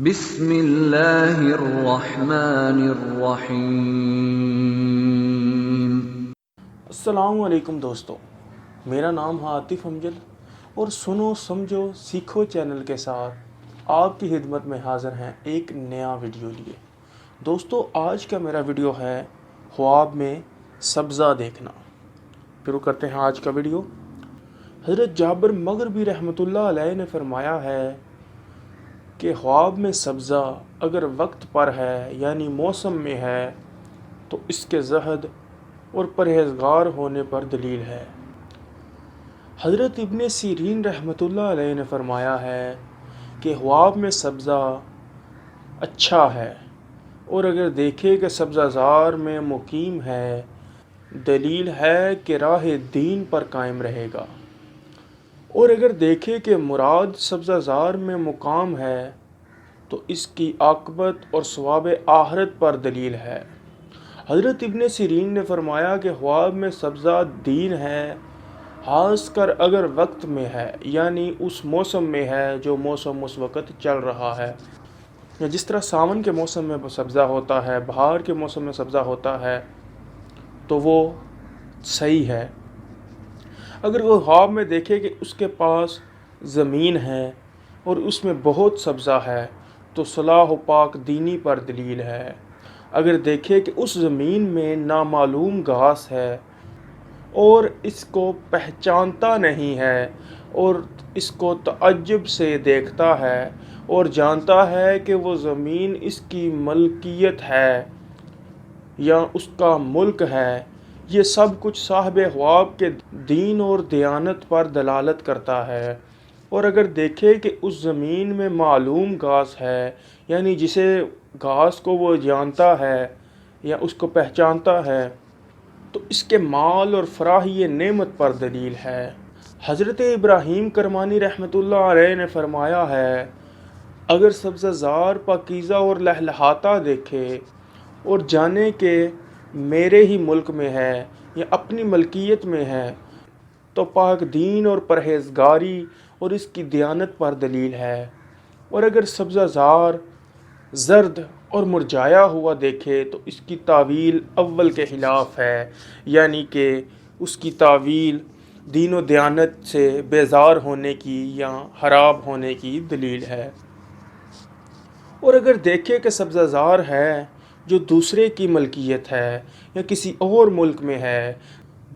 بسم اللہ الرحمن الرحیم۔ السلام علیکم دوستو، میرا نام ہے عاطف امجد اور سنو سمجھو سیکھو چینل کے ساتھ آپ کی خدمت میں حاضر ہیں ایک نیا ویڈیو لیے۔ دوستو، آج کا میرا ویڈیو ہے خواب میں سبزہ دیکھنا۔ شروع کرتے ہیں آج کا ویڈیو۔ حضرت جابر مغربی رحمۃ اللہ علیہ نے فرمایا ہے کہ خواب میں سبزہ اگر وقت پر ہے یعنی موسم میں ہے تو اس کے زہد اور پرہیزگار ہونے پر دلیل ہے۔ حضرت ابن سیرین رحمۃ اللہ علیہ نے فرمایا ہے کہ خواب میں سبزہ اچھا ہے اور اگر دیکھے کہ سبزہ زار میں مقیم ہے دلیل ہے کہ راہ دین پر قائم رہے گا، اور اگر دیکھے کہ مراد سبزہ زار میں مقام ہے تو اس کی عاقبت اور ثواب آخرت پر دلیل ہے۔ حضرت ابن سیرین نے فرمایا کہ خواب میں سبزہ دین ہے، خاص کر اگر وقت میں ہے یعنی اس موسم میں ہے جو موسم اس وقت چل رہا ہے، یا جس طرح ساون کے موسم میں سبزہ ہوتا ہے، بہار کے موسم میں سبزہ ہوتا ہے تو وہ صحیح ہے۔ اگر وہ خواب میں دیکھے کہ اس کے پاس زمین ہے اور اس میں بہت سبزہ ہے تو صلاح و پاک دینی پر دلیل ہے۔ اگر دیکھے کہ اس زمین میں نامعلوم گھاس ہے اور اس کو پہچانتا نہیں ہے اور اس کو تعجب سے دیکھتا ہے اور جانتا ہے کہ وہ زمین اس کی ملکیت ہے یا اس کا ملک ہے، یہ سب کچھ صاحب خواب کے دین اور دیانت پر دلالت کرتا ہے۔ اور اگر دیکھے کہ اس زمین میں معلوم گھاس ہے یعنی جسے گھاس کو وہ جانتا ہے یا اس کو پہچانتا ہے تو اس کے مال اور فراہی نعمت پر دلیل ہے۔ حضرت ابراہیم کرمانی رحمۃ اللہ علیہ نے فرمایا ہے اگر سبزہ زار پاکیزہ اور لہلہاتا دیکھے اور جانے کہ میرے ہی ملک میں ہے یا اپنی ملکیت میں ہے تو پاک دین اور پرہیزگاری اور اس کی دیانت پر دلیل ہے۔ اور اگر سبزہ زار زرد اور مرجھایا ہوا دیکھے تو اس کی تعویل اول کے خلاف ہے، یعنی کہ اس کی تعویل دین و دیانت سے بیزار ہونے کی یا خراب ہونے کی دلیل ہے۔ اور اگر دیکھے کہ سبزہ زار ہے جو دوسرے کی ملکیت ہے یا کسی اور ملک میں ہے،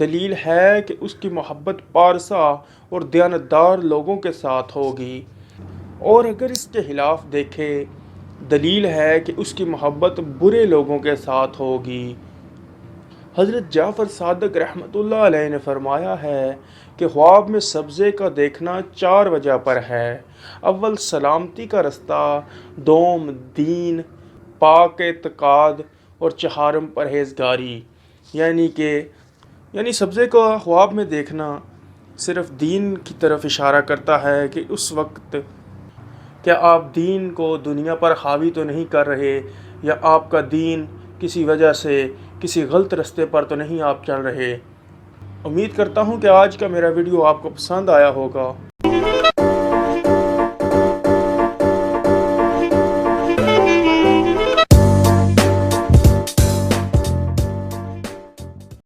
دلیل ہے کہ اس کی محبت پارسا اور دیانتدار لوگوں کے ساتھ ہوگی۔ اور اگر اس کے خلاف دیکھے دلیل ہے کہ اس کی محبت برے لوگوں کے ساتھ ہوگی۔ حضرت جعفر صادق رحمۃ اللہ علیہ نے فرمایا ہے کہ خواب میں سبزے کا دیکھنا 4 وجہ پر ہے۔ اول سلامتی کا رستہ، دوم دین پاک اعتقاد اور چہارم پرہیزگاری، یعنی سبزے کا خواب میں دیکھنا صرف دین کی طرف اشارہ کرتا ہے کہ اس وقت کیا آپ دین کو دنیا پر حاوی تو نہیں کر رہے یا آپ کا دین کسی وجہ سے کسی غلط رستے پر تو نہیں آپ چل رہے۔ امید کرتا ہوں کہ آج کا میرا ویڈیو آپ کو پسند آیا ہوگا۔